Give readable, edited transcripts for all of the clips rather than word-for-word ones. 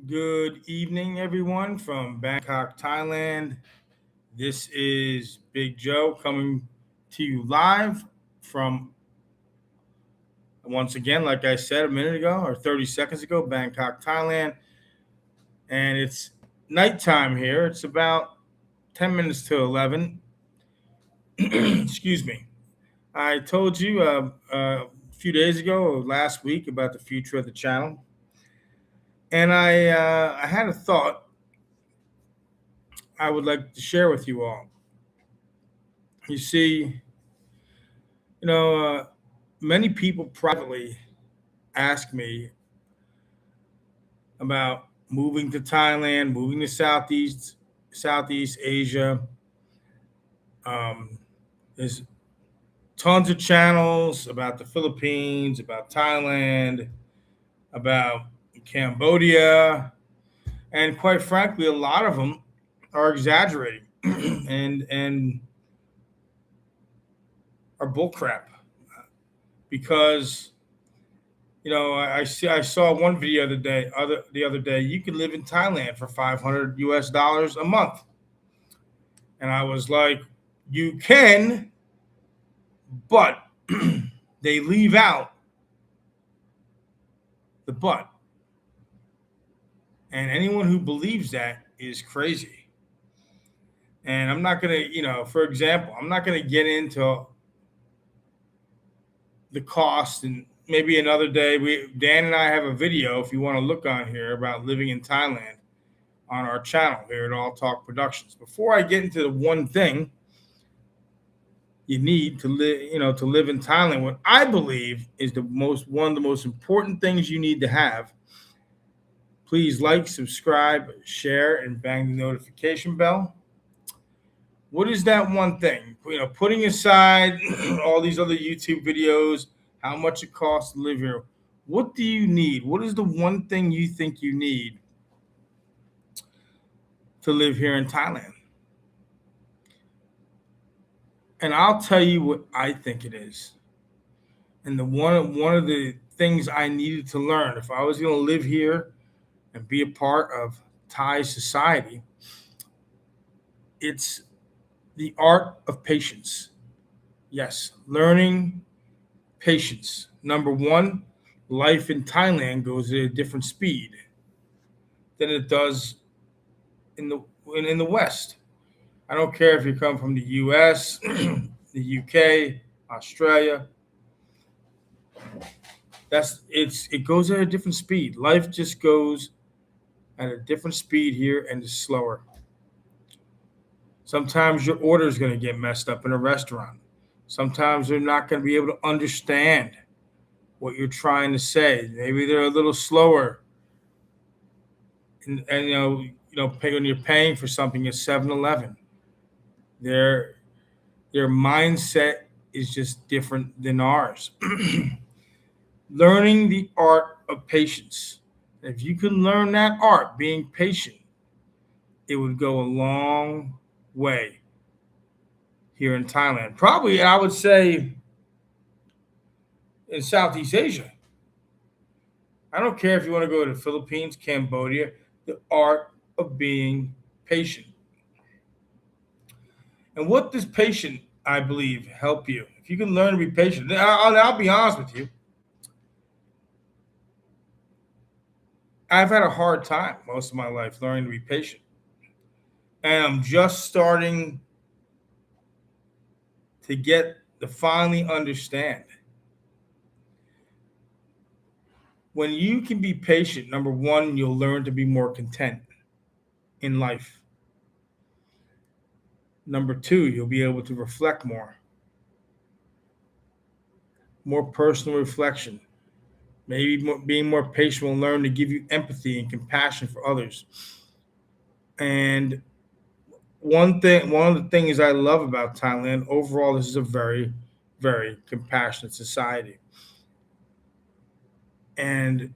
Good evening, everyone from Bangkok, Thailand. This is Big Joe coming to you live from, once again, like I said a minute ago or 30 seconds ago, Bangkok, Thailand. And it's nighttime here. It's about 10 minutes to 11. Excuse me. I told you a few days ago or last week about the future of the channel. And I had a thought I would like to share with you all. You see, You know, many people privately ask me about moving to Thailand, moving to Southeast Asia. There's tons of channels about the Philippines, about Thailand, about Cambodia, and quite frankly, a lot of them are exaggerating and are bullcrap because I saw one video the other day. You can live in Thailand for $500 a month, and I was like, you can, but they leave out the but, and anyone who believes that is crazy. And I'm not gonna, for example, I'm not gonna get into the cost and maybe another day. Dan and I have a video if you want to look on here about living in Thailand on our channel here at All Talk Productions. Before I get into the one thing you need to live in Thailand, what I believe is one of the most important things you need to have. Please like, subscribe, share, and bang the notification bell. What is that one thing? Putting aside all these other YouTube videos, how much it costs to live here. What do you need? What is the one thing you think you need to live here in Thailand? And I'll tell you what I think it is. And one of the things I needed to learn if I was going to live here and be a part of Thai society, it's the art of patience. Yes, learning patience. Number one, life in Thailand goes at a different speed than it does in the West. I don't care if you come from the U.S., the U.K., Australia. It goes at a different speed. Life just goes at a different speed here and is slower. Sometimes your order is going to get messed up in a restaurant. Sometimes they're not going to be able to understand what you're trying to say. Maybe they're a little slower. And when you're paying for something at 7-Eleven, their mindset is just different than ours. Learning the art of patience. If you can learn that art, being patient, it would go a long way here in Thailand. Probably, I would say, in Southeast Asia. I don't care if you want to go to the Philippines, Cambodia, the art of being patient. And what does patient, I believe, help you? If you can learn to be patient, I'll be honest with you. I've had a hard time most of my life learning to be patient. And I'm just starting to get to finally understand. When you can be patient, number one, you'll learn to be more content in life. Number two, you'll be able to reflect more personal reflection. Maybe being more patient will learn to give you empathy and compassion for others. And one of the things I love about Thailand, overall, this is a very, very compassionate society. And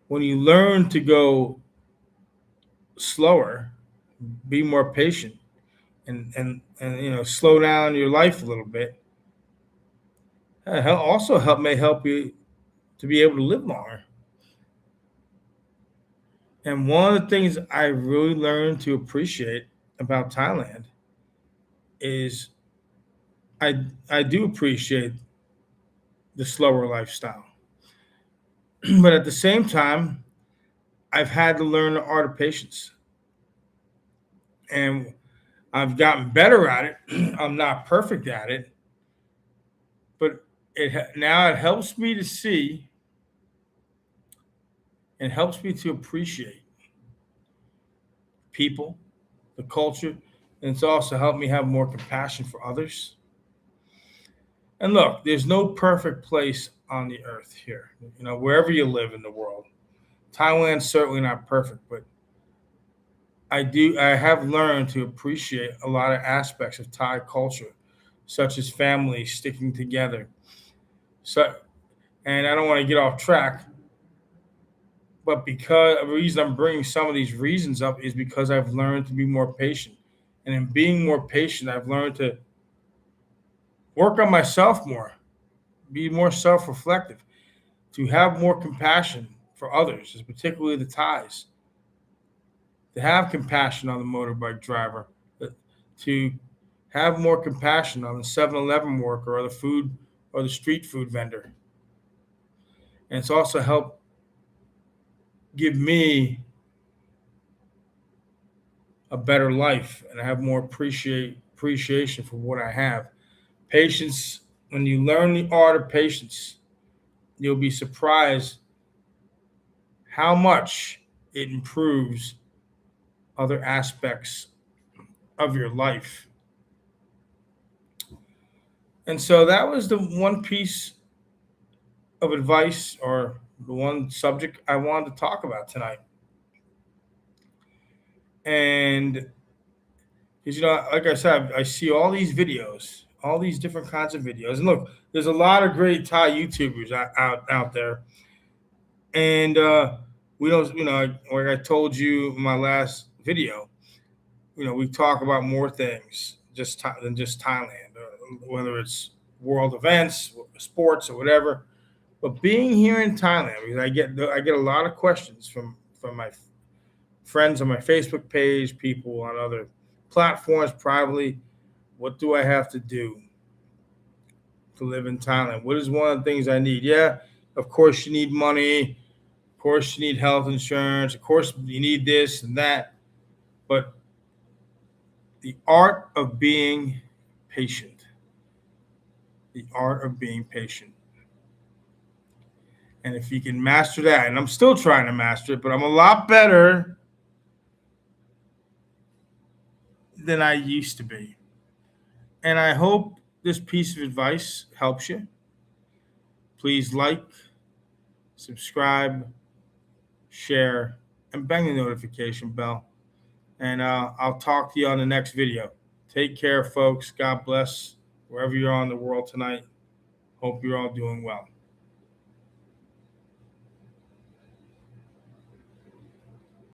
when you learn to go slower, be more patient, and slow down your life a little bit, also may help you to be able to live longer. And one of the things I really learned to appreciate about Thailand is I do appreciate the slower lifestyle. But at the same time, I've had to learn the art of patience. And I've gotten better at it. I'm not perfect at it, but now it helps me to see and helps me to appreciate people, the culture, and it's also helped me have more compassion for others. And look, there's no perfect place on the earth here. Wherever you live in the world, Thailand's certainly not perfect, but I have learned to appreciate a lot of aspects of Thai culture, such as family sticking together. So, and I don't want to get off track, but because the reason I'm bringing some of these reasons up is because I've learned to be more patient. And in being more patient, I've learned to work on myself more, be more self reflective, to have more compassion for others, particularly the Thais, to have compassion on the motorbike driver, to have more compassion on the 7-Eleven worker or the food or the street food vendor. And it's also helped give me a better life and I have more appreciation for what I have. Patience, when you learn the art of patience, you'll be surprised how much it improves other aspects of your life. And so that was the one piece of advice or the one subject I wanted to talk about tonight. And because like I said, I see all these videos, all these different kinds of videos. And look, there's a lot of great Thai YouTubers out there. And we don't, like I told you in my last video, we talk about more things than just Thailand, whether it's world events, sports, or whatever. But being here in Thailand, because I get a lot of questions from my friends on my Facebook page, people on other platforms privately. What do I have to do to live in Thailand? What is one of the things I need? Yeah, of course you need money. Of course you need health insurance. Of course you need this and that. But the art of being patient, the art of being patient. And if you can master that, and I'm still trying to master it, but I'm a lot better than I used to be. And I hope this piece of advice helps you. Please like, subscribe, share, and bang the notification bell. And I'll talk to you on the next video. Take care, folks. God bless wherever you're on the world tonight. Hope you're all doing well.